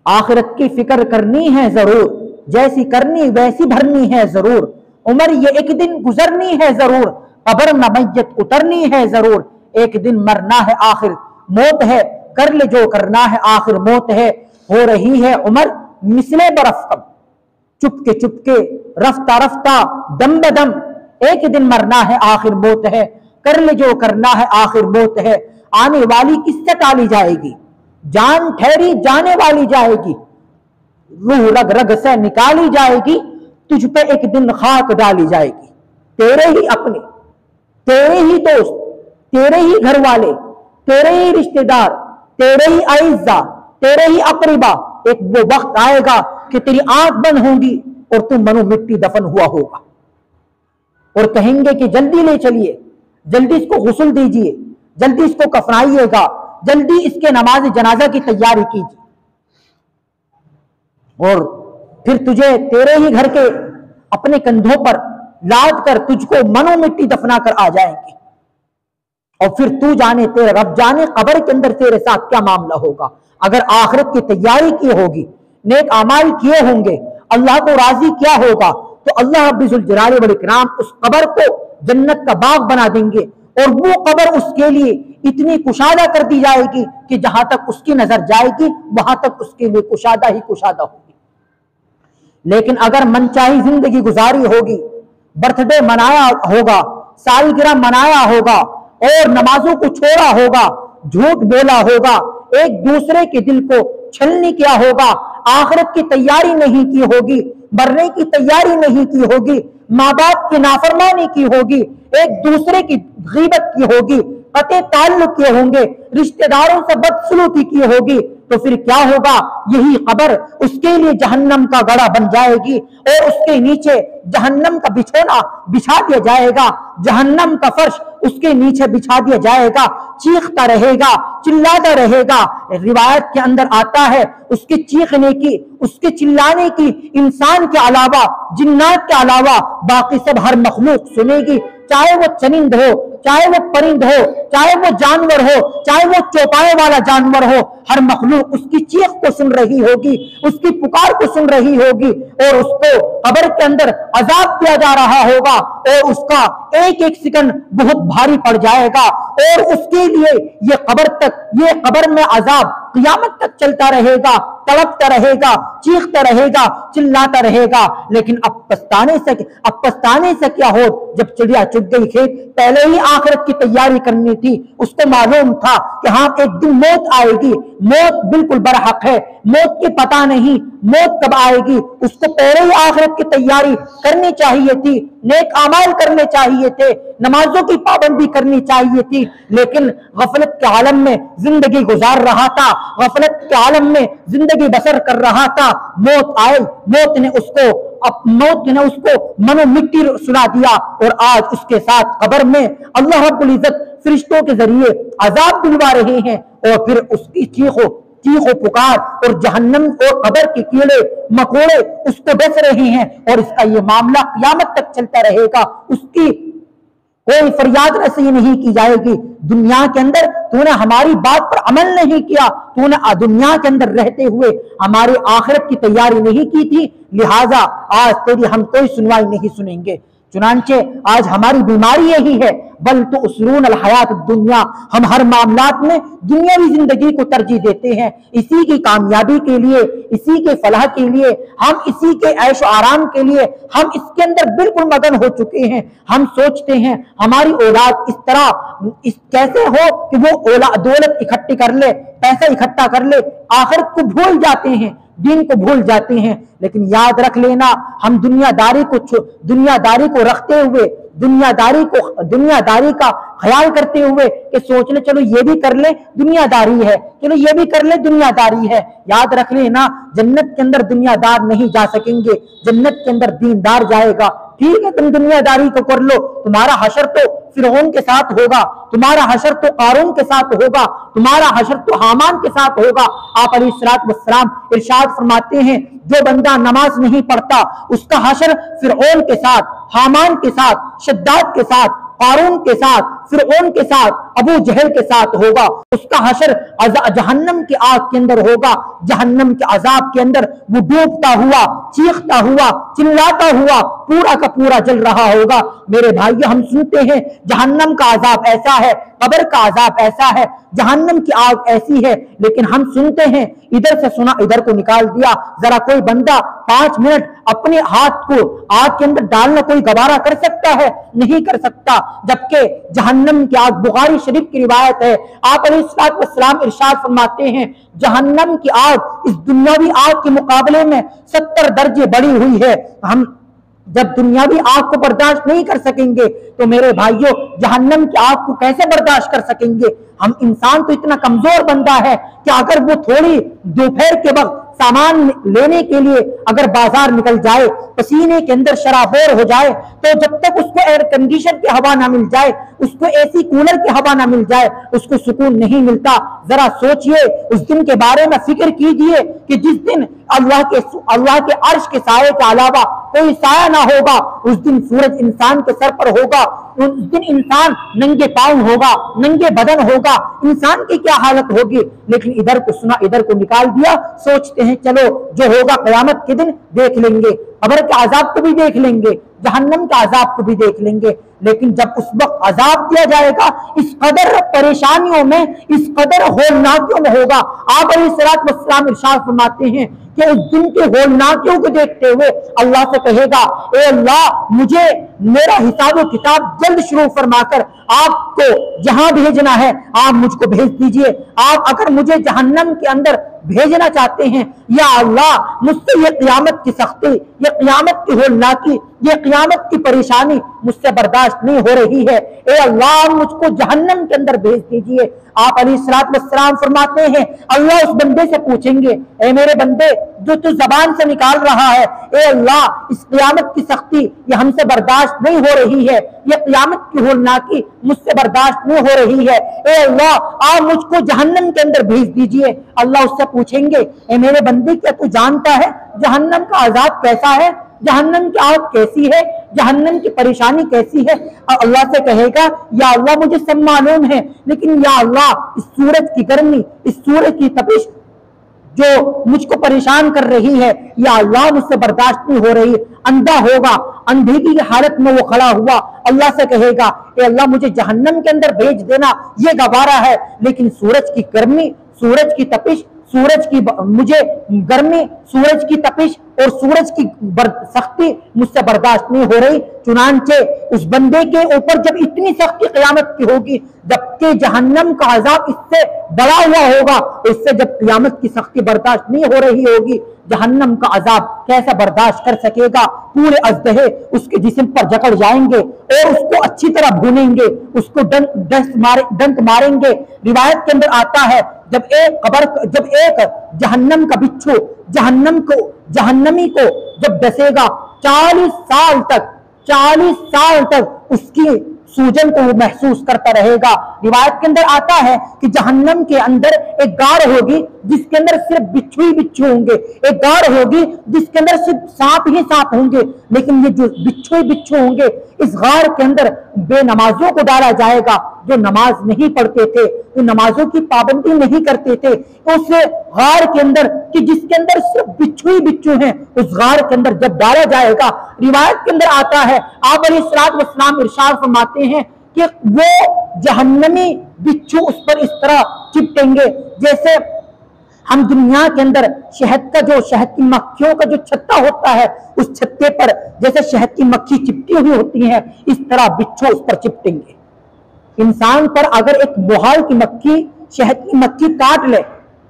آخرت کی فکر کرنی ہے ضرور، جیسی کرنی ویسی بھرنی ہے ضرور، عمر یہ ایک دن گزرنی ہے ضرور، قبر میں میت اترنی ہے ضرور، ایک دن مرنا ہے آخر موت ہے، کر لے جو کرنا ہے آخر موت ہے، ہو رہی ہے عمر مثل برف کم، چپ کے رفتہ رفتہ دم بدم، ایک دن مرنا ہے آخر موت ہے، کر لے جو کرنا ہے آخر موت ہے، آنے والی کس سے ٹالی جائے گی، جان ٹھہری جانے والی جائے گی، روح رگ رگ سے نکالی جائے گی، تجھ پہ ایک دن خاک ڈالی جائے گی، تیرے ہی اپنے، تیرے ہی دوست، تیرے ہی گھر والے، تیرے ہی رشتہ دار، تیرے ہی اعزا، تیرے ہی اقربا، ایک وہ وقت آئے گا کہ تیری آنکھ بند ہوگی اور تم منو مٹی دفن ہوا ہوگا، اور کہیں گے کہ جلدی لے چلیے، جلدی اس کو غسل دیجئے، جلدی اس کو کفنائیے گا، جلدی اس کے نماز جنازہ کی تیاری کیجیے، اور پھر تجھے تیرے ہی گھر کے اپنے کندھوں پر لاد کر تجھ کو منو مٹی دفنا کر آ جائیں گے، اور پھر تو جانے تیرے رب جانے قبر کے اندر تیرے ساتھ کیا معاملہ ہوگا۔ اگر آخرت کی تیاری کی ہوگی، نیک اعمال کیے ہوں گے، اللہ کو راضی کیا ہوگا، تو اللہ رب ذوالجلال والاکرام اس قبر کو جنت کا باغ بنا دیں گے، اور وہ قبر اس کے لیے اتنی کشادہ کر دی جائے گی کہ جہاں تک اس کی نظر جائے گی وہاں تک اس کے لیے کشادہ ہی کشادہ ہوگی۔ لیکن اگر منچاہی زندگی گزاری ہوگی، برتھ ڈے منایا ہوگا، سالگرہ منایا ہوگا، اور نمازوں کو چھوڑا ہوگا، جھوٹ بولا ہوگا، ایک دوسرے کے دل کو چھلنی کیا ہوگا، آخرت کی تیاری نہیں کی ہوگی، مرنے کی تیاری نہیں کی ہوگی، ماں باپ کی نافرمانی کی ہوگی، ایک دوسرے کی غیبت کی ہوگی، قطع تعلق کیے ہوں گے، رشتہ داروں سے بدسلوکی کی ہوگی، تو پھر کیا ہوگا؟ یہی قبر اس کے لیے جہنم کا گڑھا بن جائے گی، اور اس کے نیچے جہنم کا بچھونا بچھا دیا جائے گا، جہنم کا فرش اس کے نیچے بچھا دیا جائے گا، چیختا رہے گا، چلاتا رہے گا۔ روایت کے اندر آتا ہے اس کے چیخنے کی، اس کے چلانے کی انسان کے علاوہ، جنات کے علاوہ باقی سب ہر مخلوق سنے گی، چاہے وہ چرند ہو، چاہے وہ پرند ہو، چاہے وہ جانور ہو، چاہے وہ چوپائے والا جانور ہو، ہر مخلوق اس کی چیخ کو سن رہی ہوگی، اس کی پکار کو سن رہی ہوگی، اور اس کو قبر کے اندر عذاب دیا جا رہا ہوگا، اور اس کا ایک ایک سیکنڈ بہت بھاری پڑ جائے گا، اور اس کے لیے یہ قبر میں عذاب قیامت تک چلتا رہے گا، تڑپتا رہے گا، چیختا رہے گا، چلاتا رہے گا۔ لیکن اب پچھتانے سے کیا ہو، جب چڑیا چگ گئی کھیت، پہلے ہی آخرت کی تیاری کرنی تھی، اس کو معلوم تھا کہ ہاں ایک دن موت آئے گی، موت بالکل برحق ہے، موت کی پتہ نہیں موت کب آئے گی، اس کو پہلے ہی آخرت کی تیاری کرنی چاہیے تھی، نیک اعمال کرنے چاہیے تھے، نمازوں کی پابندی کرنی چاہیے تھی، لیکن غفلت کے عالم میں زندگی گزار رہا تھا، غفلت کے عالم میں زندگی بسر کر رہا تھا، موت آئی، موت نے اس کو منو مٹی سلا دیا، اور آج اس کے ساتھ قبر میں اللہ رب العزت فرشتوں کے ذریعے عذاب دلوا رہے ہیں، اور پھر اس کی چیخ و پکار اور جہنم اور قبر کے کیڑے مکوڑے اس کو ڈس رہے ہیں، اور اس کا یہ معاملہ قیامت تک چلتا رہے گا، اس کی کوئی فریاد رسی نہیں کی جائے گی۔ دنیا کے اندر تو نے ہماری بات پر عمل نہیں کیا، تو نے دنیا کے اندر رہتے ہوئے ہماری آخرت کی تیاری نہیں کی تھی، لہٰذا آج تیری ہم کوئی سنوائی نہیں سنیں گے۔ چنانچہ آج ہماری بیماری یہی ہے، بل تؤثرون الحیات الدنیا، ہم ہر معاملات میں دنیاوی زندگی کو ترجیح دیتے ہیں، اسی کی کامیابی کے لیے، اسی کے فلاح کے لیے، ہم اسی کے عیش و آرام کے لیے ہم اس کے اندر بالکل مگن ہو چکے ہیں۔ ہم سوچتے ہیں ہماری اولاد اس طرح کیسے ہو کہ وہ دولت اکٹھی کر لے، پیسہ اکٹھا کر لے، آخرت کو بھول جاتے ہیں، دین کو بھول جاتے ہیں۔ لیکن یاد رکھ لینا، ہم دنیا داری کو رکھتے ہوئے، دنیا داری کا خیال کرتے ہوئے کہ سوچ لے چلو یہ بھی کر لے، دنیا داری ہے، چلو یہ بھی کر لے، دنیا داری ہے۔ یاد رکھ لینا، جنت کے اندر دنیا دار نہیں جا سکیں گے، جنت کے اندر دیندار جائے گا۔ ٹھیک ہے تم دنیا داری کو کر لو، تمہارا حشر تو فرعون کے ساتھ ہوگا، تمہارا حشر تو قارون کے ساتھ ہوگا، تمہارا حشر تو حامان کے ساتھ ہوگا۔ آپ علیہ السلام ارشاد فرماتے ہیں جو بندہ نماز نہیں پڑھتا اس کا حشر فرعون کے ساتھ، حامان کے ساتھ، شداد کے ساتھ، قارون کے ساتھ، فرعون کے ساتھ, ابو جہل کے ساتھ ہوگا. اس کا حشر جہنم کی آگ کے اندر ہوگا, جہنم کے عذاب کے اندر وہ ڈوبتا ہوا, چیختا ہوا, چلاتا ہوا پورا کا پورا جل رہا ہوگا. میرے بھائیو, ہم سنتے ہیں جہنم کا عذاب ایسا ہے, قبر کا عذاب ایسا ہے, جہنم کی آگ ایسی ہے, لیکن ہم سنتے ہیں ادھر سے سنا ادھر کو نکال دیا. ذرا کوئی بندہ 5 منٹ اپنے ہاتھ کو آگ کے اندر ڈالنا کوئی گوارا کر سکتا ہے؟ نہیں کر سکتا. جبکہ جہنم کی آگ, بخاری شریف کی روایت ہے, آپ علیہ السلام ارشاد فرماتے ہیں جہنم کی آگ اس دنیاوی آگ کے مقابلے میں 70 درجے بڑی ہوئی ہے. ہم جب دنیاوی آگ کو برداشت نہیں کر سکیں گے تو میرے بھائیوں جہنم کی آگ کو کیسے برداشت کر سکیں گے؟ ہم انسان تو اتنا کمزور بندہ ہے کہ اگر وہ تھوڑی دوپہر کے وقت سامان لینے کے لیے اگر بازار نکل جائے, پسینے کے اندر شرابور ہو جائے, تو جب تک اس کو ایئر کنڈیشن کی ہوا نہ مل جائے, اس کو اے سی کولر کی ہوا نہ مل جائے, اس کو سکون نہیں ملتا. ذرا سوچئے, اس دن کے بارے میں فکر کیجئے کہ جس دن اللہ کے عرش کے سائے کے علاوہ کوئی سایہ نہ ہوگا. اس دن سورج انسان کے سر پر ہوگا, اس دن انسان ننگے پاؤں ہوگا, ننگے بدن ہوگا. انسان کی کیا حالت ہوگی؟ لیکن ادھر کو سنا ادھر کو نکال دیا. سوچتے ہیں چلو جو ہوگا قیامت کے دن دیکھ لیں گے, قبر کے عذاب کو بھی دیکھ لیں گے, جہنم کے عذاب کو بھی دیکھ لیں گے. لیکن جب اس وقت عذاب دیا جائے گا, اس قدر پریشانیوں میں, اس قدر ہولناکیوں میں ہوگا. آپ علیہ السلام ارشاد فرماتے ہیں کہ اس دن کے ہولناکیوں کو دیکھتے ہوئے اللہ سے کہے گا, اے اللہ مجھے میرا حساب و کتاب جلد شروع فرما کر آپ کو جہاں بھیجنا ہے آپ مجھ کو بھیج دیجئے. آپ اگر مجھے جہنم کے اندر بھیجنا چاہتے ہیں, یا اللہ مجھ سے یہ قیامت کی سختی, یہ قیامت کی ہولناکی, یہ قیامت کی پریشانی مجھ سے برداشت نہیں ہو رہی ہے, اے اللہ مجھ کو جہنم کے اندر بھیج دیجئے. آپ علیہ السلام فرماتے ہیں اللہ اس بندے سے پوچھیں گے, اے میرے بندے جو تو زبان سے نکال رہا ہے, اے اللہ اس قیامت کی سختی یہ ہم سے برداشت نہیں ہو رہی ہے, یہ قیامت کی ہولناکی مجھ سے برداشت نہیں ہو رہی ہے, اے اللہ آپ مجھ کو جہنم کے اندر بھیج دیجئے. اللہ اس سے پوچھیں گے, اے میرے بندے کیا تو جانتا ہے جہنم کا عذاب کیسا ہے, جہنم کی آگ کیسی ہے, جہنم کی پریشانی کیسی ہے؟ اللہ سے کہے گا یا اللہ مجھے سب معلوم ہے, لیکن یا اللہ اس سورج کی گرمی, اس سورج کی تپش جو مجھ کو پریشان کر رہی ہے, یا اللہ مجھ سے برداشت نہیں ہو رہی. اندھا ہوگا, اندھیری کی حالت میں وہ کھڑا ہوا, اللہ سے کہے گا اے اللہ مجھے جہنم کے اندر بھیج دینا, یہ گوارا ہے, لیکن سورج کی گرمی, سورج کی تپش, سورج کی مجھے گرمی, سورج کی تپش اور سورج کی سختی مجھ سے برداشت نہیں ہو رہی. چنانچہ اس بندے کے اوپر جب اتنی سختی قیامت کی ہوگی, جبکہ جہنم کا عذاب اس سے بڑا ہوا ہوگا, اس سے جب قیامت کی سختی برداشت نہیں ہو رہی ہوگی, جہنم کا عذاب کیسا برداشت کر سکے گا؟ پورے اژدہے اس کے جسم پر جکڑ جائیں گے اور اس کو اچھی طرح بھونیں گے, اس کو ڈنک ماریں گے. روایت کے اندر آتا ہے جب ایک جہنم کا بچھو جہنمی کو جب ڈسے گا 40 سال تک اس کی سوجن کو وہ محسوس کرتا رہے گا. روایت کے اندر آتا ہے کہ جہنم کے اندر ایک غار ہوگی جس کے اندر صرف بچھو ہی بچھو ہوں گے, ایک غار ہوگی جس کے اندر صرف سانپ ہی سانپ ہوں گے, لیکن یہ جو بچھو ہی بچھو ہوں گے, اس غار کے اندر بے نمازوں کو ڈالا جائے گا جو نماز نہیں پڑھتے تھے, جو نمازوں کی پابندی نہیں کرتے تھے. اس غار کے اندر کہ جس کے اندر صرف بچھو ہی بچھو ہیں, اس غار کے اندر جب ڈالا جائے گا, روایت کے اندر آتا ہے آپ علیہ السلام ارشاد فرماتے ہیں کہ وہ جہنمی بچھو اس پر اس طرح چپٹیں گے جیسے ہم دنیا کے اندر شہد کی مکھیوں کا جو چھتا ہوتا ہے, اس چھتے پر جیسے شہد کی مکھی چپٹی ہوئی ہوتی ہیں, اس طرح بچھو اس پر چپٹیں گے. انسان پر اگر ایک بحال کی مکھی, شہد کی مکھی کاٹ لے,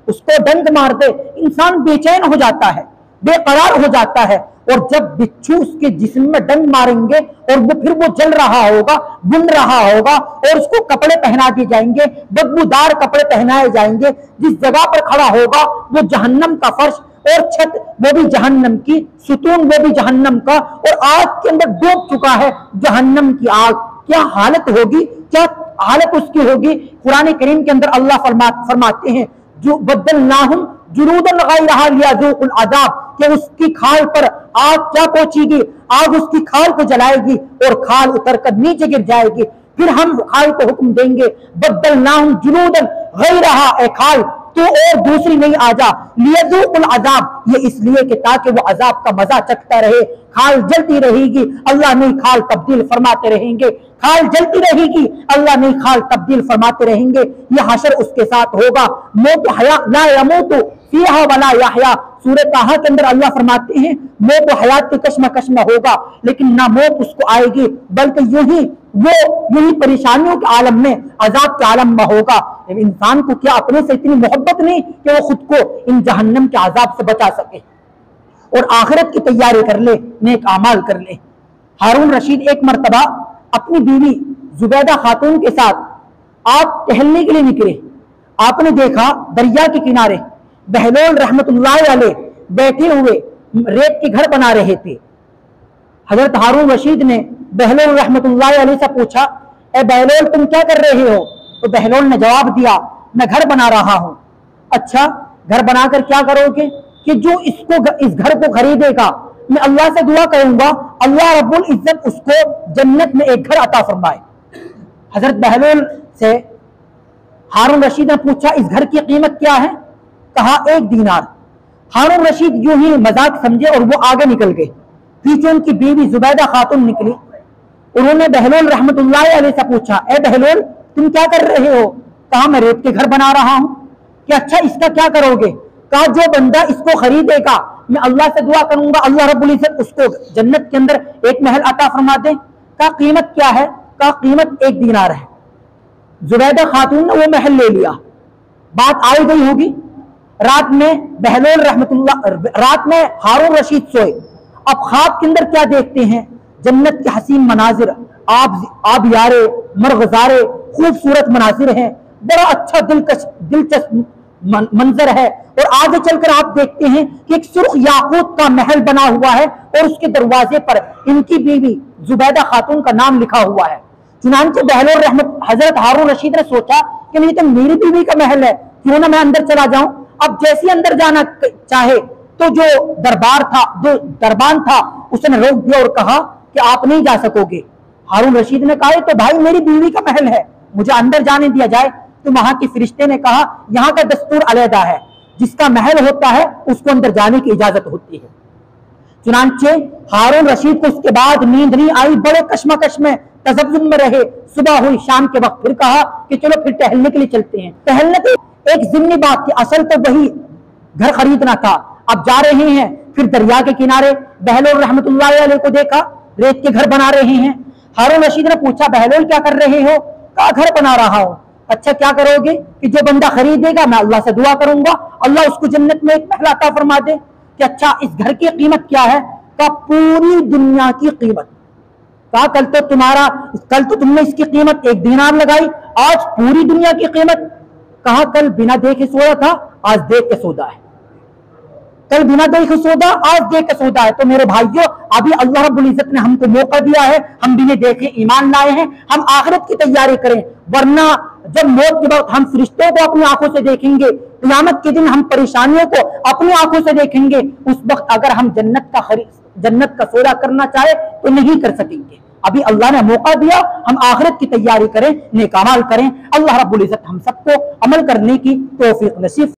اس کو ڈنک مار دے, انسان بے چین ہو جاتا ہے, بے قرار ہو جاتا ہے. اور جب بچھو اس کے جسم میں ڈنک ماریں گے اور وہ جل رہا ہوگا, بن رہا ہوگا, اور اس کو کپڑے پہنا دیے جائیں گے, بدبودار کپڑے پہنائے جائیں گے. جس جگہ پر کھڑا ہوگا وہ جہنم کا فرش اور چھت وہ بھی جہنم کی, ستون وہ بھی جہنم کا, اور آگ کے اندر ڈوب چکا ہے جہنم کی آگ. کیا حالت ہوگی, کیا حالت اس کی ہوگی؟ قرآن کریم کے اندر اللہ فرماتے ہیں جو بدلناہم جلودن غیرہا لیذوقوا العذاب, کہ اس کی کھال پر آگ کیا پہنچے گی, آگ اس کی کھال کو جلائے گی اور کھال اتر کر نیچے گر جائے گی. پھر ہم خال کو حکم دیں گے بدلناہم جلودن غیرہا، اے خال تو اور دوسری نہیں آ جا، لیذوق العذاب، یہ اس لیے کہ تاکہ وہ عذاب کا مزہ چکھتا رہے۔ کھال جلتی رہے گی، اللہ نہیں کھال تبدیل فرماتے رہیں گے، کھال جلتی رہے گی، اللہ نہیں کھال تبدیل فرماتے رہیں گے۔ یہ حشر اس کے ساتھ ہوگا، موت حیا لا یموت فیہا ولا یحیا، سورہ طٰہٰ کے اندر اللہ فرماتے ہیں موت و حیات کے کشمکش میں ہوگا، لیکن نہ موت اس کو آئے گی بلکہ یہی پریشانیوں کے عالم میں، عذاب کے عالم میں ہوگا۔ انسان کو کیا اپنے سے اتنی محبت نہیں کہ وہ خود کو ان جہنم کے عذاب سے بچا سکے اور آخرت کی تیاری کر لے، نیک اعمال کر لے۔ ہارون رشید ایک مرتبہ اپنی بیوی زبیدہ خاتون کے ساتھ آپ ٹہلنے کے لیے نکلے، آپ نے دیکھا دریا کے کنارے بہلول رحمت اللہ علیہ بیٹھے ہوئے ریت کے گھر بنا رہے تھے۔ حضرت ہارون رشید نے بہلول رحمت اللہ علیہ سے پوچھا، اے بہلول تم کیا کر رہے ہو؟ تو بہلول نے جواب دیا، میں گھر بنا رہا ہوں۔ اچھا گھر بنا کر کیا کرو گے؟ کہ جو اس گھر کو خریدے گا میں اللہ سے دعا کروں گا اللہ رب العزت اس کو جنت میں ایک گھر عطا فرمائے۔ حضرت بہلول سے ہارون رشید نے پوچھا اس گھر کی قیمت کیا ہے؟ کہا 1 دینار۔ ہارون رشید یوں ہی مذاق سمجھے اور وہ آگے نکل گئے۔ پیچھے ان کی بیوی زبیدہ خاتون نکلی، انہوں نے بہلول رحمت اللہ علیہ سے پوچھا، اے بہلول تم کیا کر رہے ہو؟ کہا میں ریت کے گھر بنا رہا ہوں۔ کہ اچھا اس کا کیا کرو گے؟ کہا جو بندہ اس کو خریدے گا میں اللہ سے دعا کروں گا اللہ رب العزت اس کو جنت کے اندر ایک محل عطا فرما دے۔ کہا قیمت کیا ہے؟ کہا قیمت 1 دینار ہے۔ زبیدہ خاتون نے وہ محل لے لیا، بات آئی گئی ہوگی۔ رات میں بہلول رات میں ہارون رشید سوئے، اب خواب کے اندر کیا دیکھتے ہیں؟ جنت کے حسین مناظر، آبیارے، مرغزارے، خوبصورت مناظر ہیں، بڑا اچھا دلچسپ منظر ہے۔ اور آگے چل کر آپ دیکھتے ہیں کہ ایک سرخ یاقوت کا محل بنا ہوا ہے اور اس کے دروازے پر ان کی بیوی زبیدہ خاتون کا نام لکھا ہوا ہے۔ چنانچہ بہلول حضرت ہارون رشید نے سوچا کہ یہ تو میری بیوی کا محل ہے، کیوں نہ میں اندر چلا جاؤں۔ اب جیسے اندر جانا چاہے تو جو دربان تھا اس نے روک دیا اور کہا کہ آپ نہیں جا سکو گے۔ ہارون رشید نے کہا تو بھائی میری بیوی کا محل ہے، مجھے اندر جانے دیا جائے۔ تو وہاں کے فرشتے نے کہا یہاں کا دستور علیحدہ ہے، جس کا محل ہوتا ہے اس کو اندر جانے کی اجازت ہوتی ہے۔ چنانچہ ہارون رشید کو اس کے بعد نیند نہیں آئی، بڑے کشمکش میں تذبذب میں رہے۔ صبح ہوئی شام کے وقت پھر کہا کہ چلو پھر ٹہلنے کے لیے چلتے ہیں۔ ٹہلنے کی ایک ضمنی بات تھی، اصل تو وہی گھر خریدنا تھا۔ اب جا رہے ہیں، پھر دریا کے کنارے بہلول رحمت اللہ علیہ کو دیکھا ریت کے گھر بنا رہے ہیں۔ ہارون رشید نے پوچھا بہلول کیا کر رہے ہو؟ کہا گھر بنا رہا ہوں۔ اچھا کیا کرو گے؟ کہ جو بندہ خریدے گا میں اللہ سے دعا کروں گا اللہ اس کو جنت میں ایک محل عطا فرما دے۔ کہ اچھا اس گھر کی قیمت کیا ہے؟ کہا پوری دنیا کی قیمت۔ کہا کل تو تم نے اس کی قیمت 1 دینار لگائی، آج پوری دنیا کی قیمت؟ کہا کل بنا دیکھے سودا تھا، آج دیکھ کے سودا ہے۔ کل بنا دیکھے سودا، آج دیکھ کے سودا ہے۔ تو میرے بھائیوں ابھی اللہ رب العزت نے ہم کو موقع دیا ہے، ہم بنا دیکھے ایمان لائے ہیں، ہم آخرت کی تیاری کریں، ورنہ جب موت کے وقت ہم فرشتوں کو اپنی آنکھوں سے دیکھیں گے، قیامت کے دن ہم پریشانیوں کو اپنی آنکھوں سے دیکھیں گے، اس وقت اگر ہم جنت کا سودا کرنا چاہے تو نہیں کر سکیں گے۔ ابھی اللہ نے موقع دیا، ہم آخرت کی تیاری کریں، نیک اعمال کریں۔ اللہ رب العزت ہم سب کو عمل کرنے کی توفیق نصیب